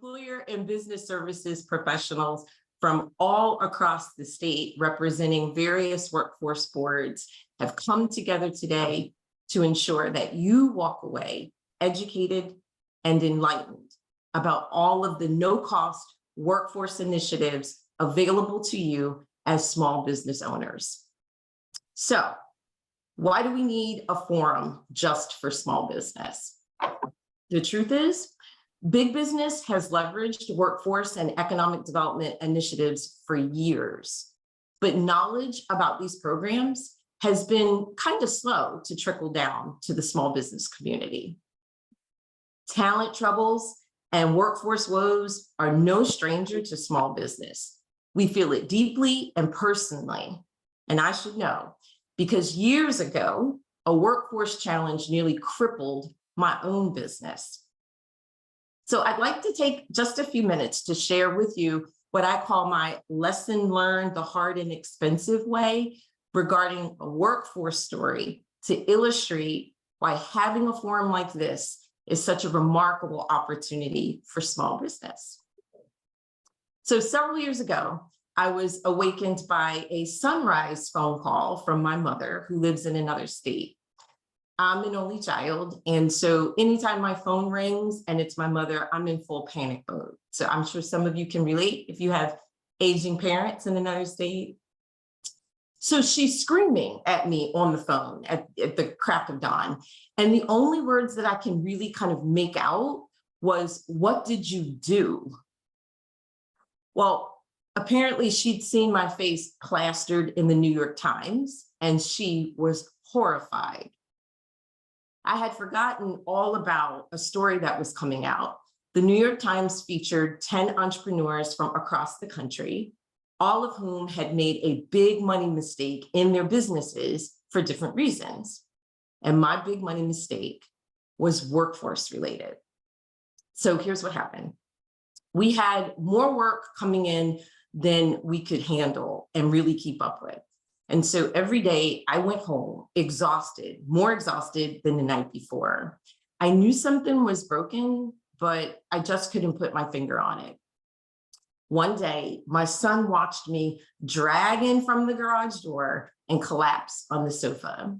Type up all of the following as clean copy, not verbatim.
employer and business services professionals from all across the state representing various workforce boards have come together today to ensure that you walk away educated and enlightened about all of the no-cost workforce initiatives available to you as small business owners. So, why do we need a forum just for small business? The truth is, big business has leveraged workforce and economic development initiatives for years, but knowledge about these programs has been kind of slow to trickle down to the small business community. Talent troubles and workforce woes are no stranger to small business. We feel it deeply and personally, and I should know, because years ago, a workforce challenge nearly crippled my own business. So I'd like to take just a few minutes to share with you what I call my lesson learned the hard and expensive way regarding a workforce story to illustrate why having a forum like this is such a remarkable opportunity for small business. So several years ago, I was awakened by a sunrise phone call from my mother, who lives in another state. I'm an only child, and so anytime my phone rings and it's my mother, I'm in full panic mode. So I'm sure some of you can relate if you have aging parents in another state. So she's screaming at me on the phone at the crack of dawn. And the only words that I can really kind of make out was, "What did you do?" Well, apparently she'd seen my face plastered in the New York Times, and she was horrified. I had forgotten all about a story that was coming out. The New York Times featured 10 entrepreneurs from across the country, all of whom had made a big money mistake in their businesses for different reasons. And my big money mistake was workforce related. So here's what happened. We had more work coming in than we could handle and really keep up with. And so every day I went home exhausted, more exhausted than the night before. I knew something was broken, but I just couldn't put my finger on it. One day, my son watched me drag in from the garage door and collapse on the sofa.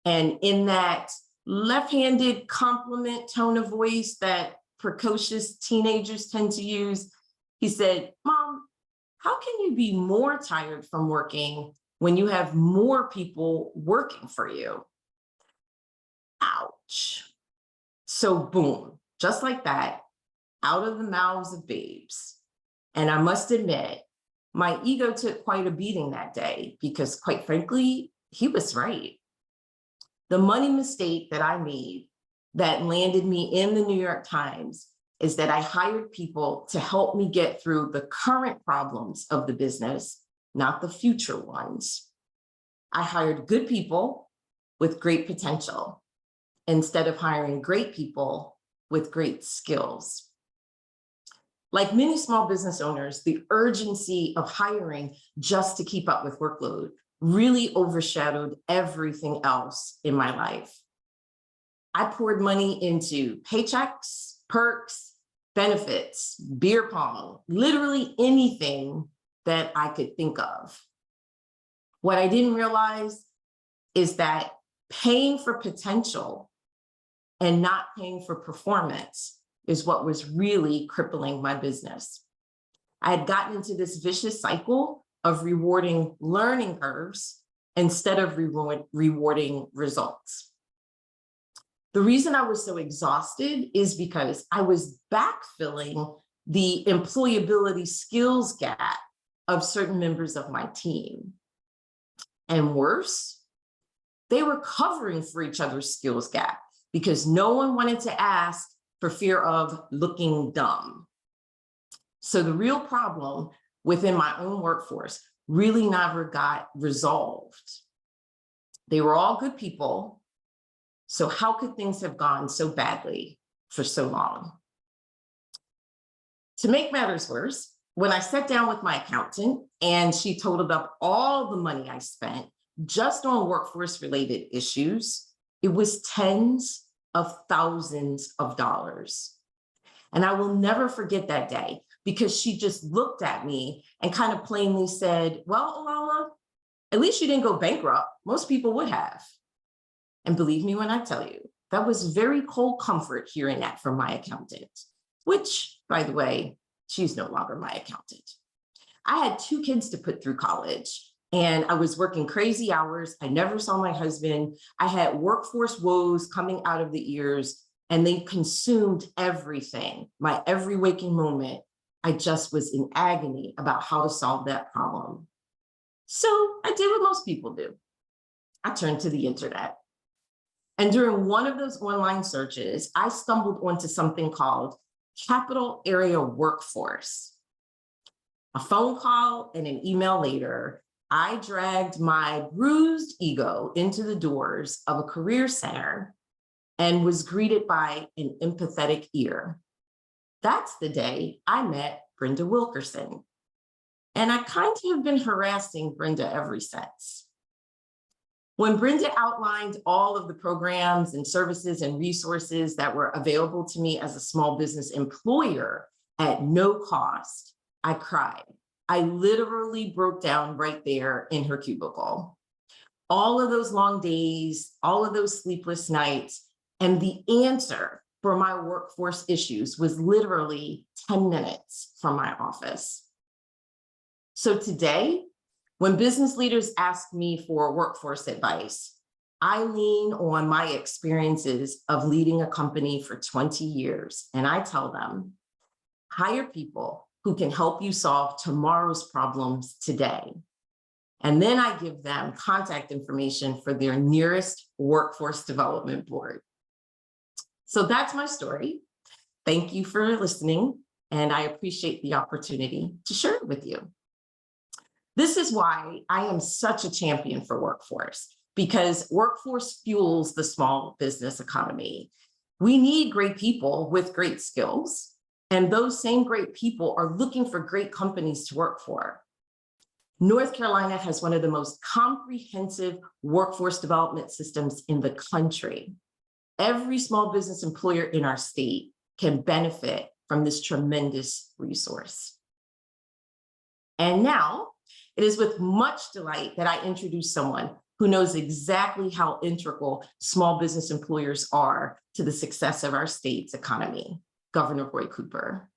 And in that left-handed compliment tone of voice that precocious teenagers tend to use, he said, "Mom, how can you be more tired from working when you have more people working for you?" Ouch. So boom, just like that, out of the mouths of babes. And I must admit, my ego took quite a beating that day because, quite frankly, he was right. The money mistake that I made that landed me in the New York Times is that I hired people to help me get through the current problems of the business, not the future ones. I hired good people with great potential instead of hiring great people with great skills. Like many small business owners, the urgency of hiring just to keep up with workload really overshadowed everything else in my life. I poured money into paychecks, perks, benefits, beer pong, literally anything that I could think of. What I didn't realize is that paying for potential and not paying for performance is what was really crippling my business. I had gotten into this vicious cycle of rewarding learning curves instead of rewarding results. The reason I was so exhausted is because I was backfilling the employability skills gap of certain members of my team. And worse, they were covering for each other's skills gap because no one wanted to ask for fear of looking dumb. So the real problem within my own workforce really never got resolved. They were all good people, so how could things have gone so badly for so long? To make matters worse, when I sat down with my accountant and she totaled up all the money I spent just on workforce-related issues, it was tens of thousands of dollars. And I will never forget that day because she just looked at me and kind of plainly said, well, Olala, at least you didn't go bankrupt. Most people would have. And believe me when I tell you, that was very cold comfort hearing that from my accountant, which, by the way, she's no longer my accountant. I had 2 kids to put through college, and I was working crazy hours. I never saw my husband. I had workforce woes coming out of the ears, and they consumed everything, my every waking moment. I just was in agony about how to solve that problem. So I did what most people do. I turned to the internet. And during one of those online searches, I stumbled onto something called Capital Area Workforce. A phone call and an email later, I dragged my bruised ego into the doors of a career center and was greeted by an empathetic ear. That's the day I met Brenda Wilkerson. And I kind of have been harassing Brenda ever since. When Brenda outlined all of the programs and services and resources that were available to me as a small business employer at no cost, I cried. I literally broke down right there in her cubicle. All of those long days, all of those sleepless nights, and the answer for my workforce issues was literally 10 minutes from my office. So today, when business leaders ask me for workforce advice, I lean on my experiences of leading a company for 20 years, and I tell them, hire people who can help you solve tomorrow's problems today. And then I give them contact information for their nearest workforce development board. So that's my story. Thank you for listening, and I appreciate the opportunity to share it with you. This is why I am such a champion for workforce, because workforce fuels the small business economy. We need great people with great skills, and those same great people are looking for great companies to work for. North Carolina has one of the most comprehensive workforce development systems in the country. Every small business employer in our state can benefit from this tremendous resource. And now, it is with much delight that I introduce someone who knows exactly how integral small business employers are to the success of our state's economy, Governor Roy Cooper.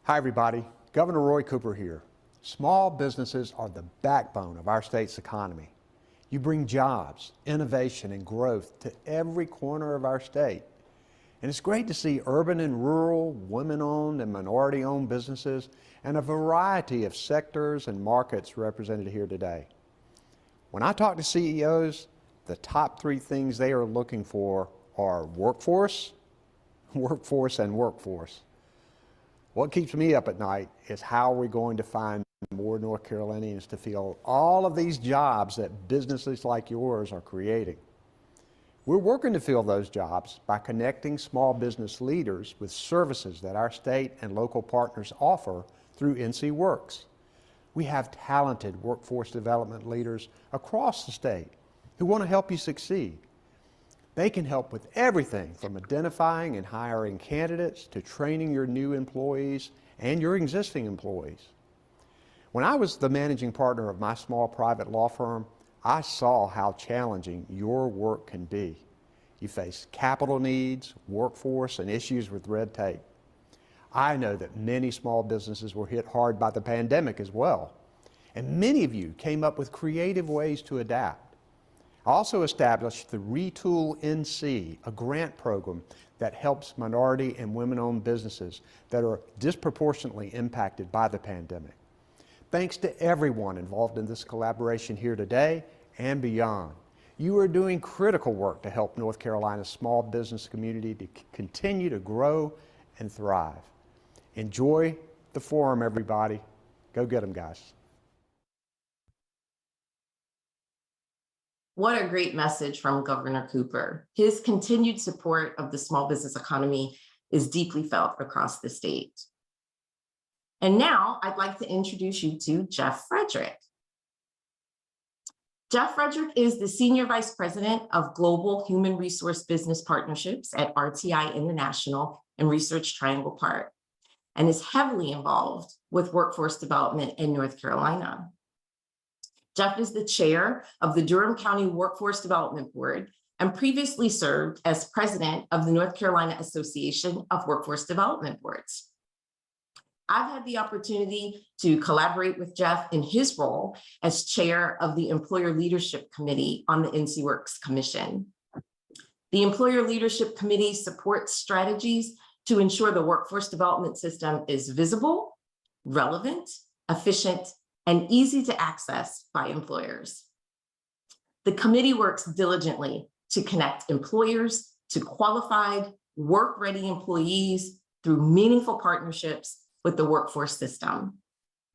Hi, everybody. Governor Roy Cooper here. Small businesses are the backbone of our state's economy. You bring jobs, innovation, and growth to every corner of our state. And it's great to see urban and rural, women-owned and minority-owned businesses and a variety of sectors and markets represented here today. When I talk to CEOs, the top 3 things they are looking for are workforce, workforce, and workforce. What keeps me up at night is how we're going to find more North Carolinians to fill all of these jobs that businesses like yours are creating. We're working to fill those jobs by connecting small business leaders with services that our state and local partners offer through NCWorks. We have talented workforce development leaders across the state who want to help you succeed. They can help with everything from identifying and hiring candidates to training your new employees and your existing employees. When I was the managing partner of my small private law firm, I saw how challenging your work can be. You face capital needs, workforce, and issues with red tape. I know that many small businesses were hit hard by the pandemic as well, and many of you came up with creative ways to adapt. I also established the Retool NC, a grant program that helps minority and women-owned businesses that are disproportionately impacted by the pandemic. Thanks to everyone involved in this collaboration here today and beyond. You are doing critical work to help North Carolina's small business community to continue to grow and thrive. Enjoy the forum, everybody. Go get them, guys. What a great message from Governor Cooper. His continued support of the small business economy is deeply felt across the state. And now I'd like to introduce you to Jeff Frederick. Jeff Frederick is the Senior Vice President of Global Human Resource Business Partnerships at RTI International and Research Triangle Park, and is heavily involved with workforce development in North Carolina. Jeff is the chair of the Durham County Workforce Development Board and previously served as president of the North Carolina Association of Workforce Development Boards. I've had the opportunity to collaborate with Jeff in his role as chair of the Employer Leadership Committee on the NCWorks Commission. The Employer Leadership Committee supports strategies to ensure the workforce development system is visible, relevant, efficient, and easy to access by employers. The committee works diligently to connect employers to qualified, work-ready employees through meaningful partnerships with the workforce system.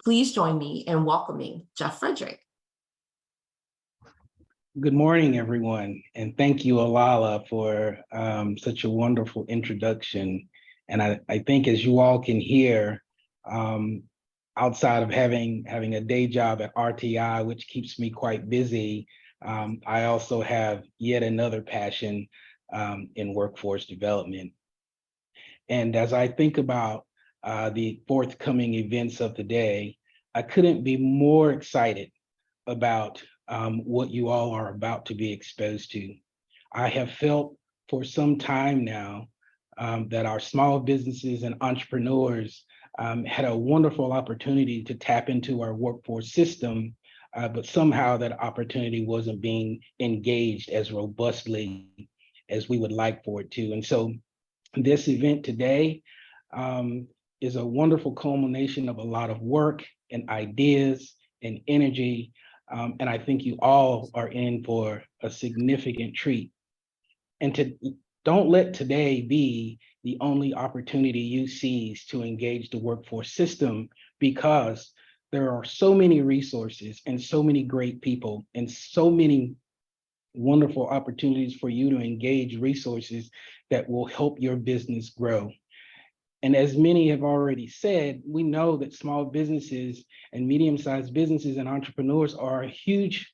Please join me in welcoming Jeff Frederick. Good morning, everyone, and thank you, Alala, for such a wonderful introduction. And I think, as you all can hear, outside of having a day job at RTI, which keeps me quite busy, I also have yet another passion in workforce development. And as I think about the forthcoming events of the day, I couldn't be more excited about what you all are about to be exposed to. I have felt for some time now that our small businesses and entrepreneurs had a wonderful opportunity to tap into our workforce system, but somehow that opportunity wasn't being engaged as robustly as we would like for it to. And so this event today is a wonderful culmination of a lot of work and ideas and energy. And I think you all are in for a significant treat. And don't let today be the only opportunity you seize to engage the workforce system, because there are so many resources and so many great people and so many wonderful opportunities for you to engage resources that will help your business grow. And as many have already said, we know that small businesses and medium-sized businesses and entrepreneurs are a huge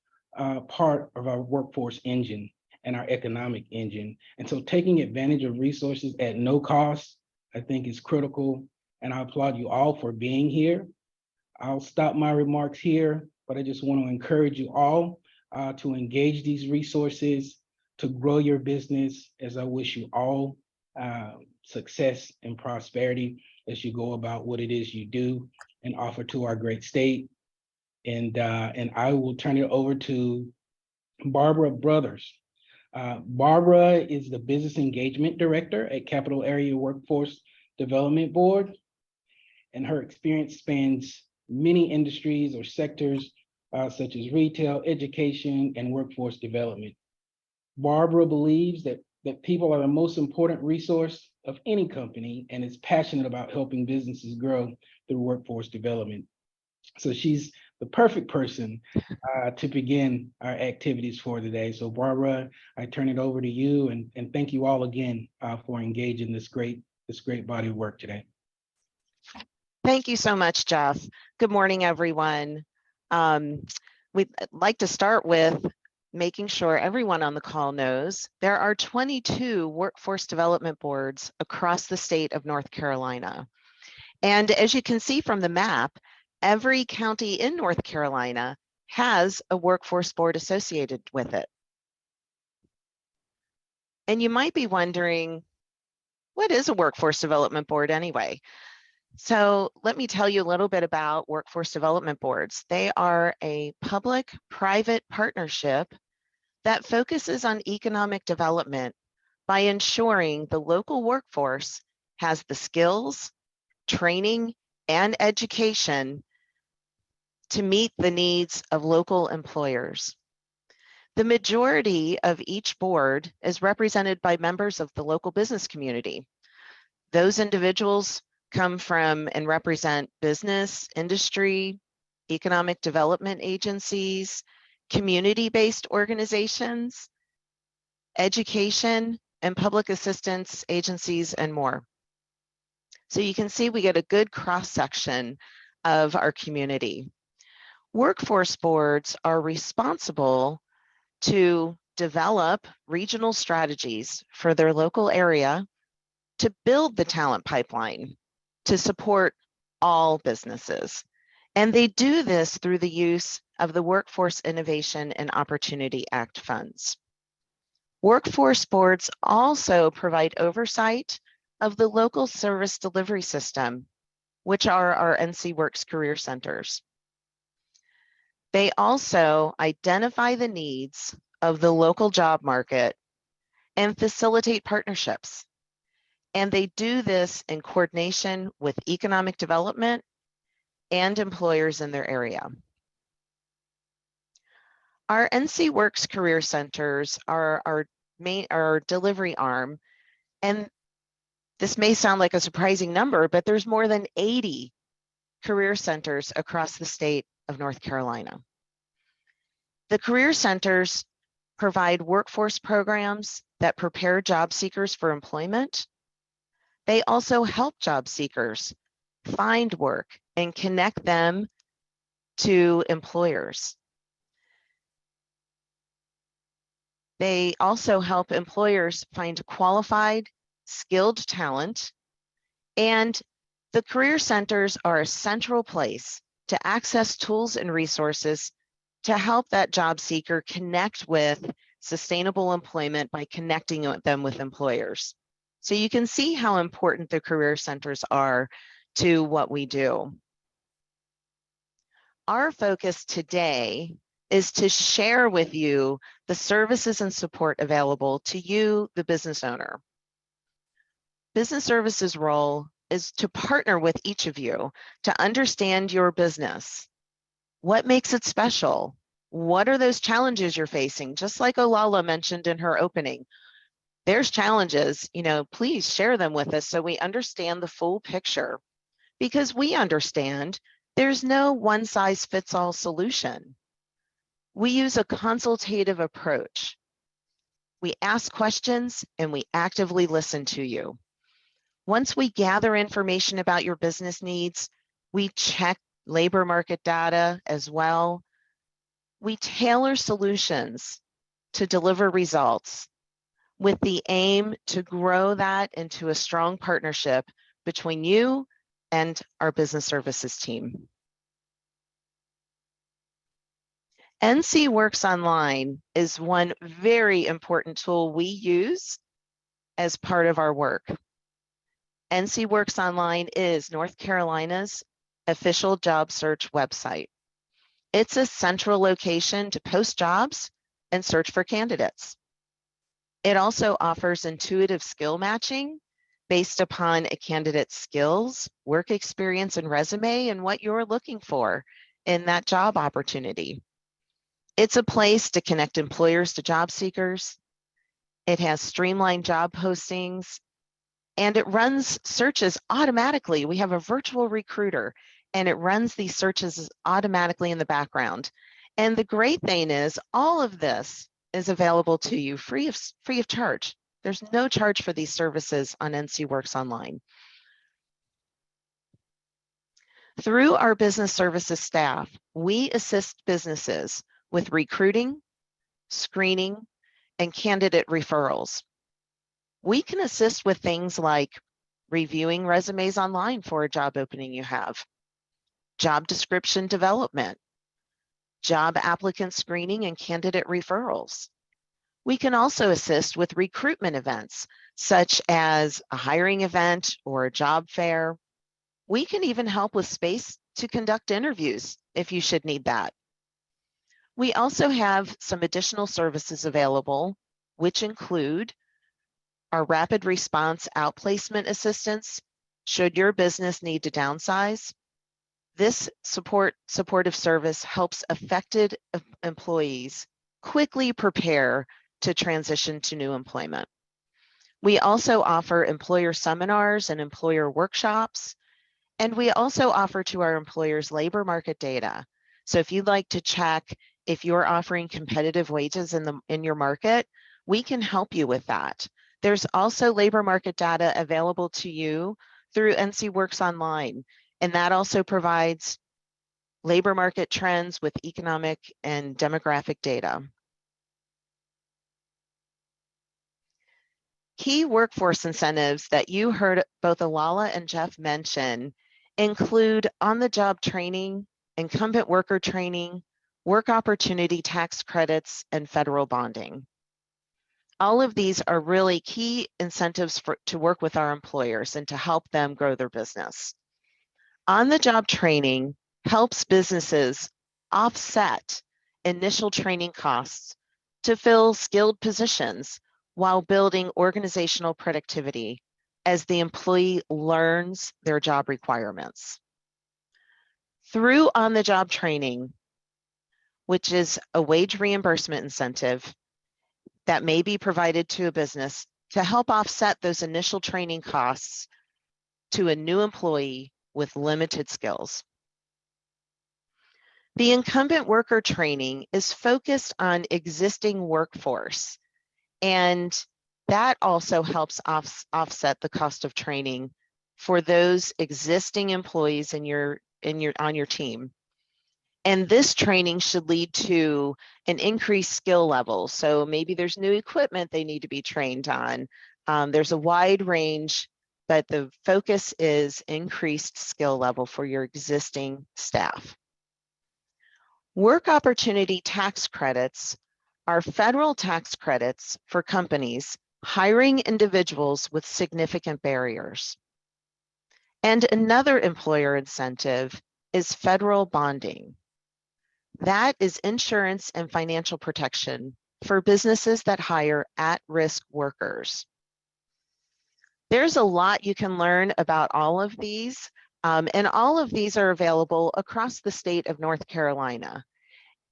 part of our workforce engine and our economic engine. And so taking advantage of resources at no cost, I think, is critical. And I applaud you all for being here. I'll stop my remarks here, but I just want to encourage you all to engage these resources, to grow your business, as I wish you all success and prosperity as you go about what it is you do and offer to our great state. And I will turn it over to Barbara Brothers. Barbara is the Business Engagement Director at Capital Area Workforce Development Board, and her experience spans many industries or sectors such as retail, education, and workforce development. Barbara believes that people are the most important resource of any company and is passionate about helping businesses grow through workforce development. So she's the perfect person to begin our activities for today. So Barbara, I turn it over to you, and thank you all again for engaging this great body of work today. Thank you so much, Jeff. Good morning, everyone. We'd like to start with making sure everyone on the call knows there are 22 workforce development boards across the state of North Carolina. And as you can see from the map, every county in North Carolina has a workforce board associated with it. And you might be wondering, what is a workforce development board anyway? So let me tell you a little bit about workforce development boards. They are a public-private partnership that focuses on economic development by ensuring the local workforce has the skills, training, and education to meet the needs of local employers. The majority of each board is represented by members of the local business community. Those individuals come from and represent business, industry, economic development agencies, community-based organizations, education, and public assistance agencies, and more. So you can see we get a good cross-section of our community. Workforce boards are responsible to develop regional strategies for their local area to build the talent pipeline to support all businesses. And they do this through the use of the Workforce Innovation and Opportunity Act funds. Workforce boards also provide oversight of the local service delivery system, which are our NCWorks Career Centers. They also identify the needs of the local job market and facilitate partnerships. And they do this in coordination with economic development and employers in their area. Our NCWorks Career Centers are our delivery arm, and this may sound like a surprising number, but there's more than 80 career centers across the state of North Carolina. The career centers provide workforce programs that prepare job seekers for employment. They also help job seekers find work and connect them to employers. They also help employers find qualified, skilled talent, and the career centers are a central place to access tools and resources to help that job seeker connect with sustainable employment by connecting them with employers. So you can see how important the career centers are to what we do. Our focus today is to share with you the services and support available to you, the business owner. Business services role is to partner with each of you to understand your business. What makes it special? What are those challenges you're facing? Just like Olala mentioned in her opening, there's challenges, please share them with us so we understand the full picture, because we understand there's no one size fits all solution. We use a consultative approach. We ask questions and we actively listen to you. Once we gather information about your business needs, we check labor market data as well. We tailor solutions to deliver results with the aim to grow that into a strong partnership between you and our business services team. NCWorks Online is one very important tool we use as part of our work. NCWorks Online is North Carolina's official job search website. It's a central location to post jobs and search for candidates. It also offers intuitive skill matching based upon a candidate's skills, work experience, and resume, and what you're looking for in that job opportunity. It's a place to connect employers to job seekers. It has streamlined job postings, and it runs searches automatically. We have a virtual recruiter, and it runs these searches automatically in the background. And the great thing is all of this is available to you free of charge. There's no charge for these services on NCWorks Online. Through our business services staff, we assist businesses with recruiting, screening, and candidate referrals. We can assist with things like reviewing resumes online for a job opening you have, job description development, job applicant screening, and candidate referrals. We can also assist with recruitment events, such as a hiring event or a job fair. We can even help with space to conduct interviews if you should need that. We also have some additional services available, which include our rapid response outplacement assistance should your business need to downsize. This supportive service helps affected employees quickly prepare to transition to new employment. We also offer employer seminars and employer workshops, and we also offer to our employers labor market data. So if you'd like to check if you're offering competitive wages in your market, we can help you with that. There's also labor market data available to you through NCWorks Online, and that also provides labor market trends with economic and demographic data. Key workforce incentives that you heard both Alala and Jeff mention include on-the-job training, incumbent worker training, work opportunity tax credits, and federal bonding. All of these are really key incentives to work with our employers and to help them grow their business. On-the-job training helps businesses offset initial training costs to fill skilled positions while building organizational productivity as the employee learns their job requirements. Through on-the-job training, which is a wage reimbursement incentive that may be provided to a business to help offset those initial training costs to a new employee with limited skills. The incumbent worker training is focused on existing workforce, and that also helps offset the cost of training for those existing employees on your team. And this training should lead to an increased skill level. So maybe there's new equipment they need to be trained on. There's a wide range, but the focus is increased skill level for your existing staff. Work opportunity tax credits are federal tax credits for companies hiring individuals with significant barriers. And another employer incentive is federal bonding. That is insurance and financial protection for businesses that hire at-risk workers. There's a lot you can learn about all of these, and all of these are available across the state of North Carolina.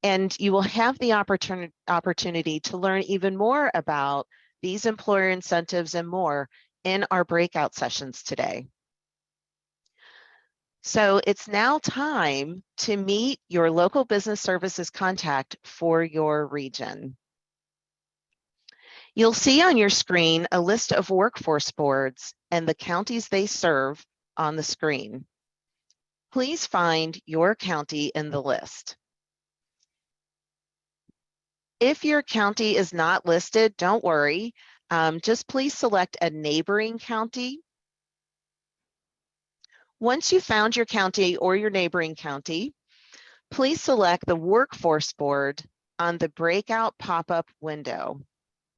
And you will have the opportunity to learn even more about these employer incentives and more in our breakout sessions today. So it's now time to meet your local business services contact for your region. You'll see on your screen a list of workforce boards and the counties they serve on the screen. Please find your county in the list. If your county is not listed, don't worry. Just please select a neighboring county. Once you've found your county or your neighboring county, please select the workforce board on the breakout pop-up window.